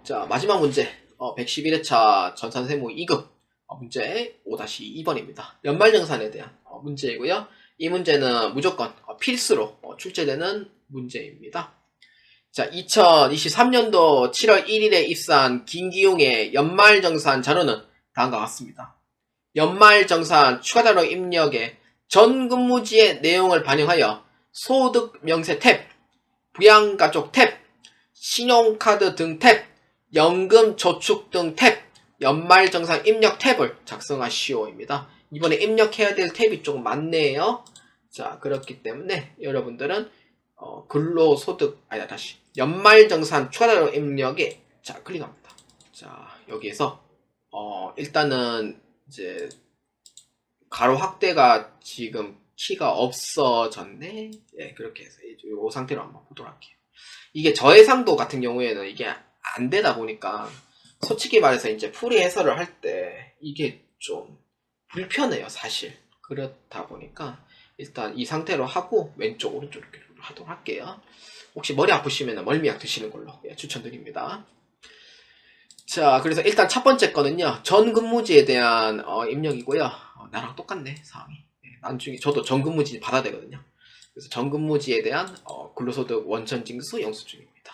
자, 마지막 문제. 111회차 전산세무 2급 문제 5-2번입니다. 연말정산에 대한 문제이고요. 이 문제는 무조건 필수로 출제되는 문제입니다. 자, 2023년도 7월 1일에 입사한 김기용의 연말정산 자료는 다음과 같습니다. 연말정산 추가자료 입력에 전 근무지의 내용을 반영하여 소득 명세 탭, 부양가족 탭, 신용카드 등 탭, 연금 저축 등 탭, 연말정산 입력 탭을 작성하시오입니다. 이번에 입력해야 될 탭이 조금 많네요. 자, 그렇기 때문에 여러분들은 근로소득 다시 연말정산 추가자료 입력에 자 클릭합니다. 자, 여기에서 일단은 이제 가로 확대가 지금 키가 없어졌네. 예, 그렇게 해서 이 상태로 한번 보도록 할게요. 이게 저해상도 같은 경우에는 이게 안 되다 보니까 솔직히 말해서 이제 풀이 해설을 할 때 이게 좀 불편해요, 사실. 그렇다 보니까 일단 이 상태로 하고 왼쪽 오른쪽 이렇게 하도록 할게요. 혹시 머리 아프시면 멀미약 드시는 걸로 추천드립니다. 자, 그래서 일단 첫 번째 거는요, 전 근무지에 대한 입력이고요. 나랑 똑같네, 사항이. 나중에 저도 전 근무지 받아야 되거든요. 그래서 전 근무지에 대한 근로소득 원천징수 영수증입니다.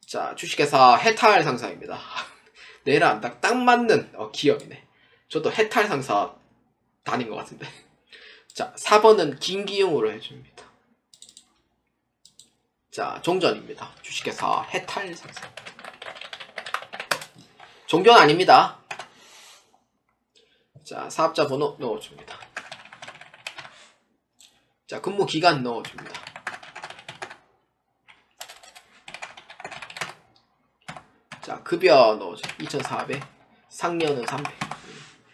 자, 주식회사 해탈 상사입니다. 내랑 딱 맞는 기업이네. 저도 해탈 상사 다닌 것 같은데. 자, 4번은 김기용으로 해줍니다. 자, 종전입니다. 주식회사 해탈 상사. 종전 아닙니다. 자, 사업자 번호 넣어줍니다. 자, 근무 기간 넣어줍니다. 자, 급여 넣어줘. 2,400. 상여는 300.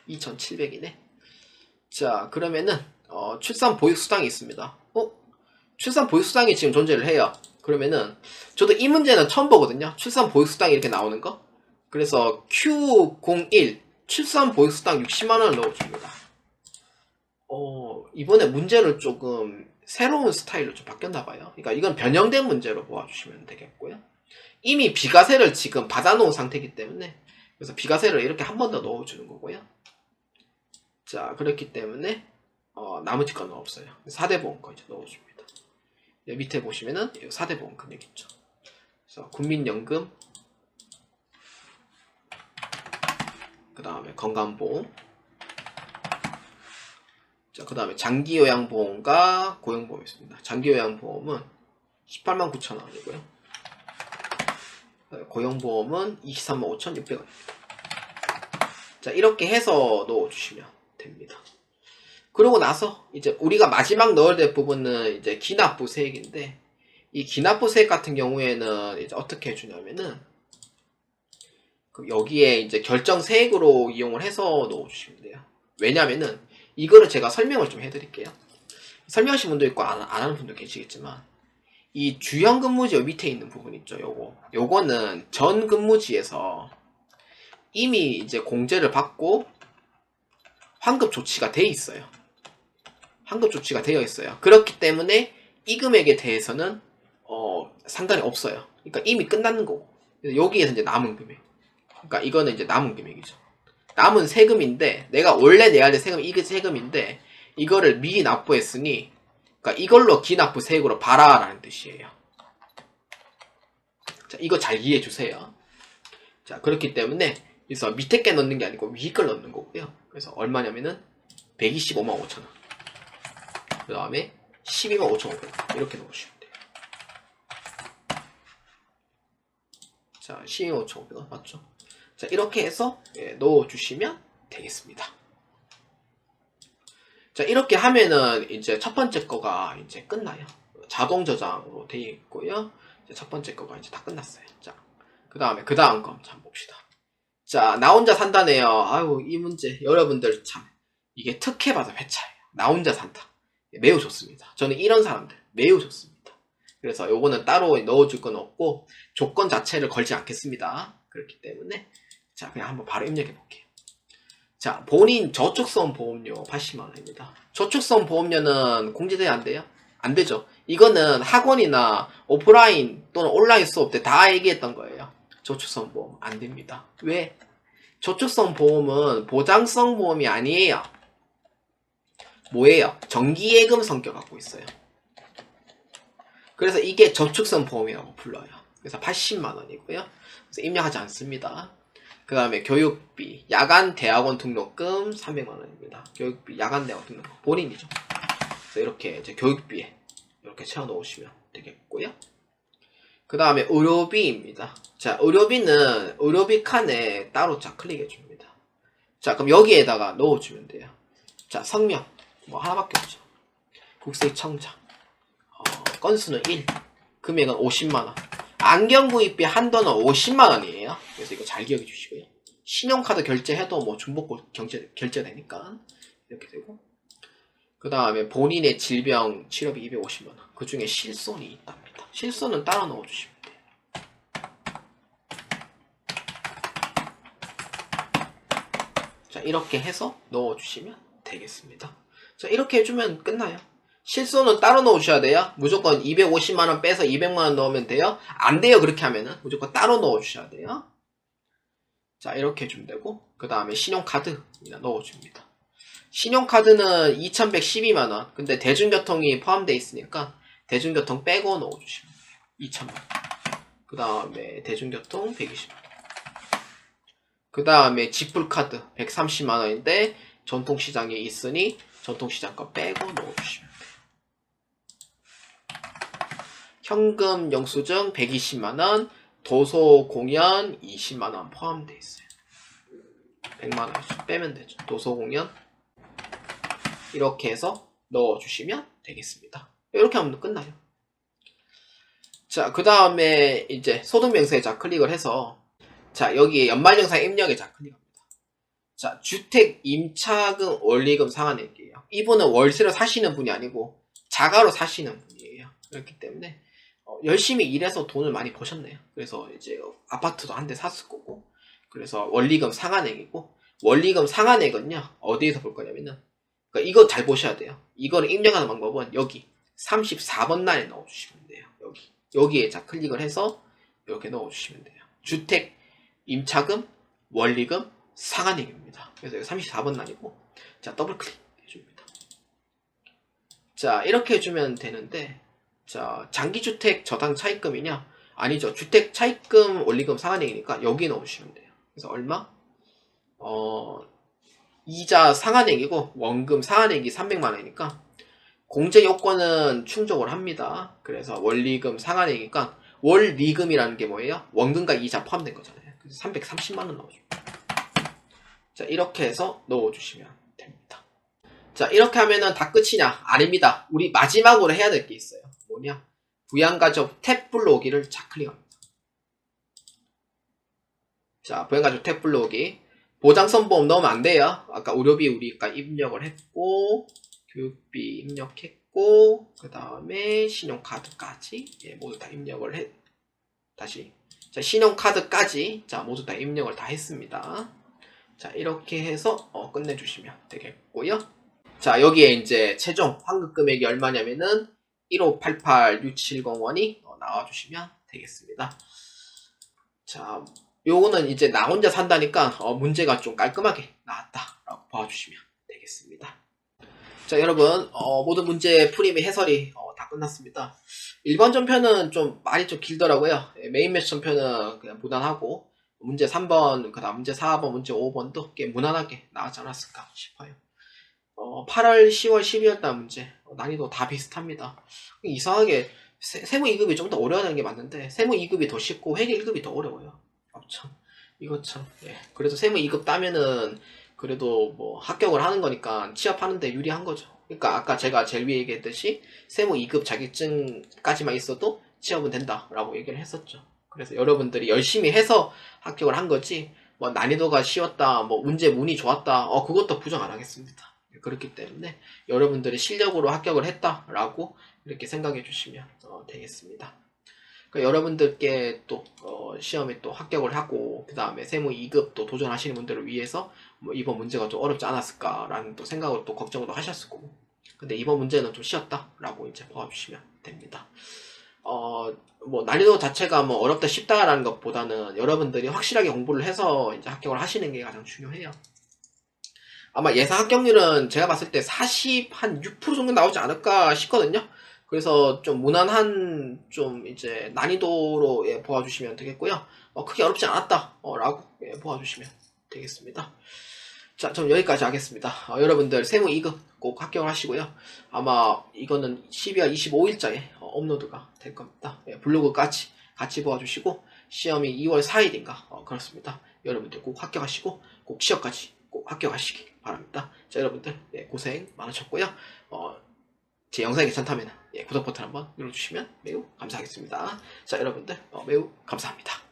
2,700이네. 자, 그러면은 출산 보육 수당이 있습니다. 출산 보육 수당이 지금 존재를 해요. 그러면은 저도 이 문제는 처음 보거든요. 출산 보육 수당이 이렇게 나오는 거. 그래서 Q01 출산 보육 수당 60만 원을 넣어줍니다. 이번에 문제를 조금 새로운 스타일로 좀 바뀌었나봐요. 그러니까 이건 변형된 문제로 보아주시면 되겠고요. 이미 비과세를 지금 받아놓은 상태이기 때문에 그래서 비과세를 이렇게 한 번 더 넣어주는 거고요. 자, 그렇기 때문에 나머지 거는 없어요. 4대 보험거 이제 넣어줍니다. 여기 밑에 보시면은 4대 보험 금액 있죠. 그래서 국민연금, 그 다음에 건강보험, 자, 그 다음에 장기요양보험과 고용보험이 있습니다. 장기요양보험은 18만 9천 원이고요. 고용보험은 23만 5,600원입니다. 자, 이렇게 해서 넣어주시면 됩니다. 그러고 나서 이제 우리가 마지막 넣어야 될 부분은 이제 기납부세액인데, 이 기납부세액 같은 경우에는 이제 어떻게 해주냐면은 여기에 이제 결정세액으로 이용을 해서 넣어주시면 돼요. 왜냐면은 이거를 제가 설명을 좀 해드릴게요. 설명하신 분도 있고 안 하는 분도 계시겠지만, 이 주형 근무지 밑에 있는 부분 있죠. 요거는 전 근무지에서 이미 이제 공제를 받고 환급 조치가 돼 있어요. 환급 조치가 되어 있어요. 그렇기 때문에 이 금액에 대해서는 상관이 없어요. 그러니까 이미 끝났는 거고. 여기에서 이제 남은 금액. 그러니까 이거는 이제 남은 금액이죠. 남은 세금인데, 내가 원래 내야 될 세금이 이게 세금인데 이거를 미리 납부했으니, 그러니까 이걸로 기납부세액으로 봐라라는 뜻이에요. 자, 이거 잘 이해해 주세요. 자, 그렇기 때문에 그래서 밑에 게 넣는 게 아니고 위에 걸 넣는 거고요. 그래서 얼마냐면은 125만 5천 원. 그 다음에 12만 5,500원 이렇게 넣으시면 돼요. 자, 12만 5,500원 맞죠? 자, 이렇게 해서 넣어주시면 되겠습니다. 자, 이렇게 하면은 이제 첫 번째 거가 이제 끝나요. 자동 저장으로 되어 있고요. 이제 첫 번째 거가 이제 다 끝났어요. 자, 그 다음에 그 다음 거 한번 봅시다. 자, 나 혼자 산다네요. 아유, 이 문제 여러분들 참 이게 특혜받은 회차예요. 나 혼자 산다. 매우 좋습니다. 저는 이런 사람들 매우 좋습니다. 그래서 요거는 따로 넣어줄 건 없고 조건 자체를 걸지 않겠습니다. 그렇기 때문에 자, 그냥 한번 바로 입력해 볼게요. 자, 본인 저축성 보험료 80만 원입니다. 저축성 보험료는 공제돼야 안 돼요? 안 되죠. 이거는 학원이나 오프라인 또는 온라인 수업 때 다 얘기했던 거예요. 저축성 보험 안 됩니다. 왜? 저축성 보험은 보장성 보험이 아니에요. 뭐예요? 정기예금 성격 갖고 있어요. 그래서 이게 저축성 보험이라고 불러요. 그래서 80만원이고요. 그래서 입력하지 않습니다. 그 다음에 교육비, 야간 대학원 등록금 300만원입니다. 교육비, 야간 대학원 등록금 본인이죠. 그래서 이렇게 이제 교육비에 이렇게 채워 넣으시면 되겠고요. 그 다음에 의료비입니다. 자, 의료비는 의료비 칸에 따로 클릭해 줍니다. 자, 그럼 여기에다가 넣어주면 돼요. 자, 성명 뭐 하나밖에 없죠. 국세청자, 건수는 1, 금액은 50만원. 안경 구입비 한도는 50만원이에요. 그래서 이거 잘 기억해 주시고요. 신용카드 결제해도 뭐 중복고 결제되니까 이렇게 되고, 그 다음에 본인의 질병 치료비 250만원. 그 중에 실손이 있답니다. 실손은 따로 넣어주시면 돼요. 자, 이렇게 해서 넣어주시면 되겠습니다. 자, 이렇게 해주면 끝나요. 실손은 따로 넣으셔야 돼요. 무조건 250만원 빼서 200만원 넣으면 돼요. 안 돼요. 그렇게 하면은 무조건 따로 넣어주셔야 돼요. 자, 이렇게 해주면 되고, 그 다음에 신용카드 넣어줍니다. 신용카드는 2112만원. 근데 대중교통이 포함되어 있으니까 대중교통 빼고 넣어주시면 돼요. 2,000만원. 그 다음에 대중교통 120만원. 그 다음에 지불카드 130만원인데 전통시장에 있으니 전통시장 거 빼고 넣어주시면 돼요. 현금 영수증 120만원, 도서 공연 20만원 포함되어 있어요. 100만원씩 빼면 되죠. 도서 공연 이렇게 해서 넣어주시면 되겠습니다. 이렇게 하면 끝나요. 자, 그 다음에 이제 소득명세에 클릭을 해서, 자, 여기에 연말정산 입력에 클릭합니다. 자, 주택 임차금 원리금 상환액이에요. 이분은 월세로 사시는 분이 아니고 자가로 사시는 분이에요. 그렇기 때문에 열심히 일해서 돈을 많이 버셨네요. 그래서 이제 아파트도 한 대 샀을 거고, 그래서 원리금 상환액이고, 원리금 상환액은요 어디에서 볼 거냐면은, 그러니까 이거 잘 보셔야 돼요. 이거를 입력하는 방법은 여기 34번 단에 넣어주시면 돼요. 여기에 클릭을 해서 이렇게 넣어주시면 돼요. 주택 임차금 원리금 상환액입니다. 그래서 34번 단이고, 자, 더블 클릭 해줍니다. 자, 이렇게 해주면 되는데, 자, 장기주택 저당 차입금이냐? 아니죠. 주택 차입금 원리금 상환액이니까 여기 넣어주시면 돼요. 그래서 얼마? 이자 상환액이고 원금 상환액이 300만원이니까 공제 요건은 충족을 합니다. 그래서 원리금 상환액이니까 월리금이라는 게 뭐예요? 원금과 이자 포함된 거잖아요. 그래서 330만원 넣어줍니다. 자, 이렇게 해서 넣어주시면 됩니다. 자, 이렇게 하면은 다 끝이냐? 아닙니다. 우리 마지막으로 해야 될 게 있어요. 뭐냐? 부양가족 탭 불러오기를 클릭합니다. 자, 부양가족 탭 불러오기. 보장선보험 넣으면 안 돼요. 아까 의료비 우리가 입력을 했고, 교육비 입력했고, 그 다음에 신용카드까지 모두 다 입력을 다시. 자, 신용카드까지 모두 다 입력을 다 했습니다. 자, 이렇게 해서 끝내주시면 되겠고요. 자, 여기에 이제 최종 환급 금액이 얼마냐면은 1588670원이 나와주시면 되겠습니다. 자, 요거는 이제 나 혼자 산다니까 문제가 좀 깔끔하게 나왔다라고 봐주시면 되겠습니다. 자, 여러분 모든 문제 풀이 및 해설이 다 끝났습니다. 일반 전편은 좀 말이 좀 길더라고요. 메인 매치 전편은 그냥 무난하고, 문제 3번, 그 다음 문제 4번, 문제 5번도 꽤 무난하게 나왔지 않았을까 싶어요. 8월, 10월, 12월 달 문제 난이도 다 비슷합니다. 이상하게 세무 2급이 좀 더 어려워하는 게 맞는데 세무 2급이 더 쉽고 회계 1급이 더 어려워요. 참, 이거 참. 예. 그래도 세무 2급 따면은 그래도 뭐 합격을 하는 거니까 취업하는데 유리한 거죠. 그러니까 아까 제가 제일 위에 얘기했듯이 세무 2급 자격증까지만 있어도 취업은 된다라고 얘기를 했었죠. 그래서 여러분들이 열심히 해서 합격을 한 거지, 뭐 난이도가 쉬웠다, 뭐 문제 문이 좋았다, 그것도 부정 안 하겠습니다. 그렇기 때문에 여러분들이 실력으로 합격을 했다라고 이렇게 생각해 주시면 되겠습니다. 그러니까 여러분들께 또 시험에 또 합격을 하고 그 다음에 세무 2급 또 도전하시는 분들을 위해서 뭐 이번 문제가 좀 어렵지 않았을까라는 또 생각을 또 걱정도 하셨을 거고, 근데 이번 문제는 좀 쉬웠다라고 이제 봐주시면 됩니다. 뭐 난이도 자체가 뭐 어렵다 쉽다라는 것보다는 여러분들이 확실하게 공부를 해서 이제 합격을 하시는 게 가장 중요해요. 아마 예상 합격률은 제가 봤을 때 46% 정도 나오지 않을까 싶거든요. 그래서 좀 무난한 좀 이제 난이도로 예, 보아주시면 되겠고요. 크게 어렵지 않았다 라고 예, 보아주시면 되겠습니다. 자, 좀 여기까지 하겠습니다. 여러분들 세무 2급 꼭 합격을 하시고요. 아마 이거는 12월 25일자에 업로드가 될 겁니다. 예, 블로그까지 같이 보아주시고 시험이 2월 4일인가 그렇습니다. 여러분들 꼭 합격하시고 꼭 취업까지 꼭 합격하시기 바랍니다. 자, 여러분들 예, 고생 많으셨고요. 제 영상이 괜찮다면 예, 구독 버튼 한번 눌러주시면 매우 감사하겠습니다. 자, 여러분들 매우 감사합니다.